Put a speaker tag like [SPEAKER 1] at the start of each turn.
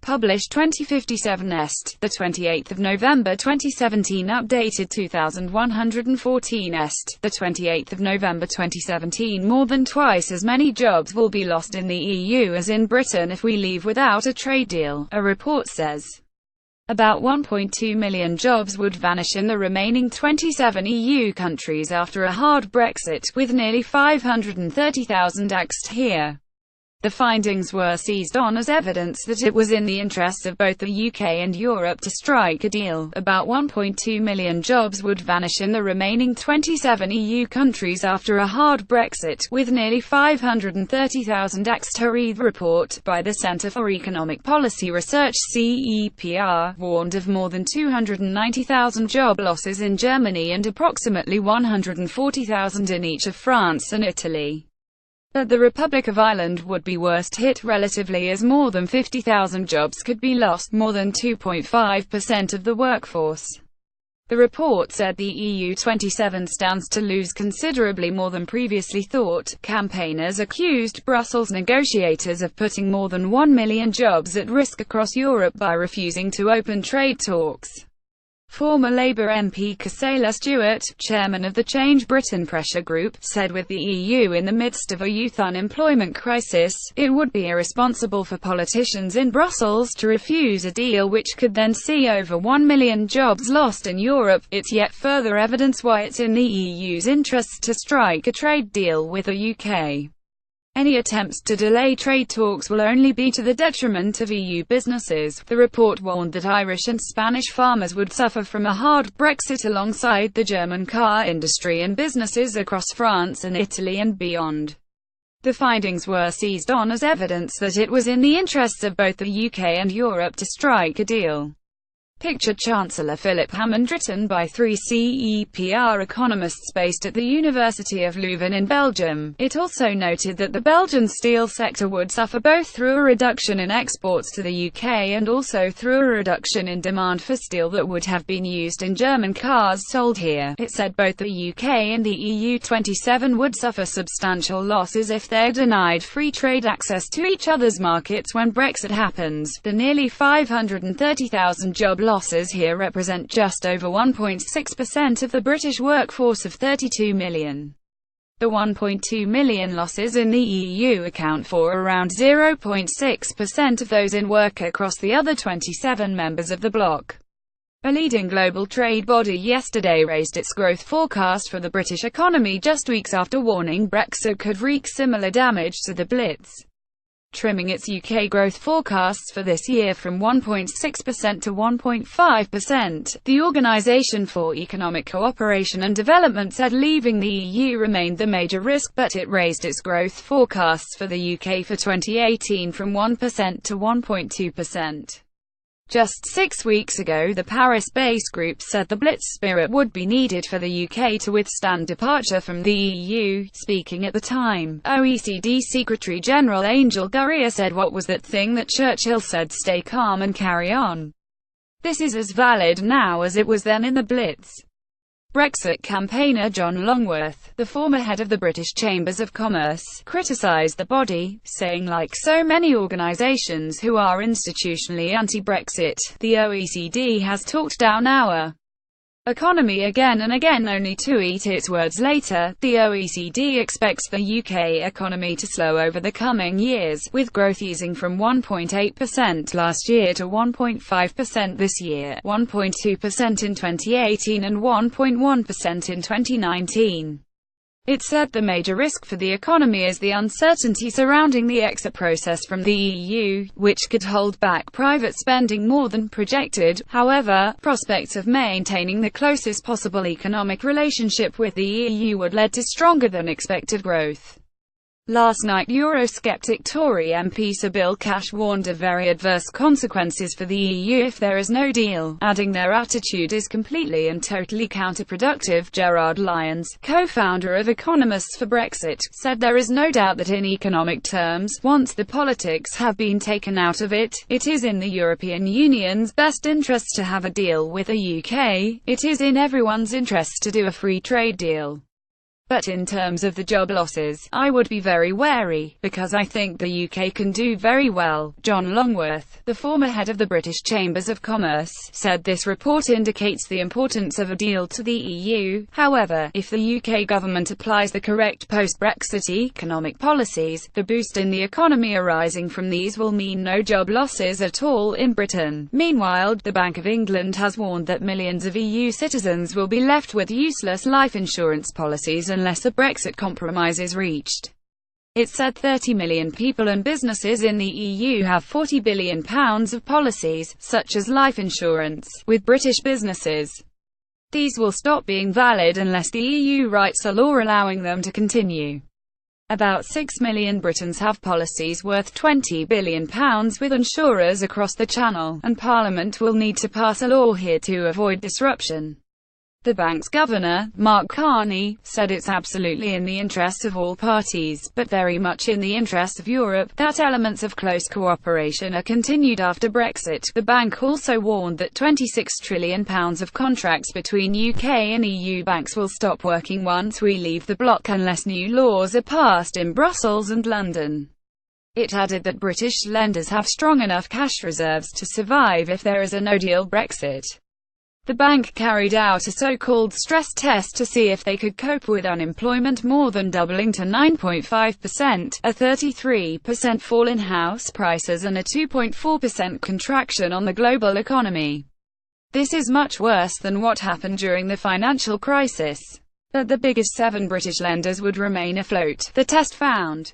[SPEAKER 1] Published 2057 Est, 28 November 2017. Updated 2114 Est, 28 November 2017. More than twice as many jobs will be lost in the EU as in Britain if we leave without a trade deal, a report says. About 1.2 million jobs would vanish in the remaining 27 EU countries after a hard Brexit, with nearly 530,000 axed here. The findings were seized on as evidence that it was in the interests of both the UK and Europe to strike a deal. About 1.2 million jobs would vanish in the remaining 27 EU countries after a hard Brexit, with nearly 530,000 axed. A report by the Centre for Economic Policy Research (CEPR) warned of more than 290,000 job losses in Germany and approximately 140,000 in each of France and Italy. But the Republic of Ireland would be worst hit relatively, as more than 50,000 jobs could be lost, more than 2.5% of the workforce. The report said the EU27 stands to lose considerably more than previously thought. Campaigners accused Brussels negotiators of putting more than 1 million jobs at risk across Europe by refusing to open trade talks. Former Labour MP Casella Stewart, chairman of the Change Britain Pressure Group, said with the EU in the midst of a youth unemployment crisis, it would be irresponsible for politicians in Brussels to refuse a deal which could then see over 1 million jobs lost in Europe. It's yet further evidence why it's in the EU's interests to strike a trade deal with the UK. Any attempts to delay trade talks will only be to the detriment of EU businesses. The report warned that Irish and Spanish farmers would suffer from a hard Brexit alongside the German car industry and businesses across France and Italy and beyond. The findings were seized on as evidence that it was in the interests of both the UK and Europe to strike a deal. Picture Chancellor Philip Hammond, written by 3 CEPR economists based at the University of Leuven in Belgium. It also noted that the Belgian steel sector would suffer both through a reduction in exports to the UK and also through a reduction in demand for steel that would have been used in German cars sold here. It said both the UK and the EU27 would suffer substantial losses if they're denied free trade access to each other's markets when Brexit happens. The nearly 530,000 job losses here represent just over 1.6% of the British workforce of 32 million. The 1.2 million losses in the EU account for around 0.6% of those in work across the other 27 members of the bloc. A leading global trade body yesterday raised its growth forecast for the British economy just weeks after warning Brexit could wreak similar damage to the Blitz, trimming its UK growth forecasts for this year from 1.6% to 1.5%. The Organisation for Economic Cooperation and Development said leaving the EU remained the major risk, but it raised its growth forecasts for the UK for 2018 from 1% to 1.2%. Just 6 weeks ago, the Paris-based group said the Blitz spirit would be needed for the UK to withstand departure from the EU. Speaking at the time, OECD Secretary-General Angel Gurria said, "What was that thing that Churchill said? Stay calm and carry on. This is as valid now as it was then in the Blitz." Brexit campaigner John Longworth, the former head of the British Chambers of Commerce, criticised the body, saying, like so many organisations who are institutionally anti-Brexit, the OECD has talked down our economy again and again only to eat its words later. The OECD expects the UK economy to slow over the coming years, with growth easing from 1.8% last year to 1.5% this year, 1.2% in 2018 and 1.1% in 2019. It said the major risk for the economy is the uncertainty surrounding the exit process from the EU, which could hold back private spending more than projected. However, prospects of maintaining the closest possible economic relationship with the EU would lead to stronger than expected growth. Last night, Eurosceptic Tory MP Sir Bill Cash warned of very adverse consequences for the EU if there is no deal, adding their attitude is completely and totally counterproductive. Gerard Lyons, co-founder of Economists for Brexit, said there is no doubt that in economic terms, once the politics have been taken out of it, it is in the European Union's best interests to have a deal with the UK. It is in everyone's interests to do a free trade deal. But in terms of the job losses, I would be very wary, because I think the UK can do very well. John Longworth, the former head of the British Chambers of Commerce, said this report indicates the importance of a deal to the EU. However, if the UK government applies the correct post-Brexit economic policies, the boost in the economy arising from these will mean no job losses at all in Britain. Meanwhile, the Bank of England has warned that millions of EU citizens will be left with useless life insurance policies unless a Brexit compromise is reached. It said 30 million people and businesses in the EU have £40 billion of policies, such as life insurance, with British businesses. These will stop being valid unless the EU writes a law allowing them to continue. About 6 million Britons have policies worth £20 billion with insurers across the Channel, and Parliament will need to pass a law here to avoid disruption. The bank's governor, Mark Carney, said it's absolutely in the interest of all parties, but very much in the interest of Europe, that elements of close cooperation are continued after Brexit. The bank also warned that £26 trillion of contracts between UK and EU banks will stop working once we leave the bloc unless new laws are passed in Brussels and London. It added that British lenders have strong enough cash reserves to survive if there is a no-deal Brexit. The bank carried out a so-called stress test to see if they could cope with unemployment more than doubling to 9.5%, a 33% fall in house prices and a 2.4% contraction on the global economy. This is much worse than what happened during the financial crisis. But the biggest 7 British lenders would remain afloat, the test found.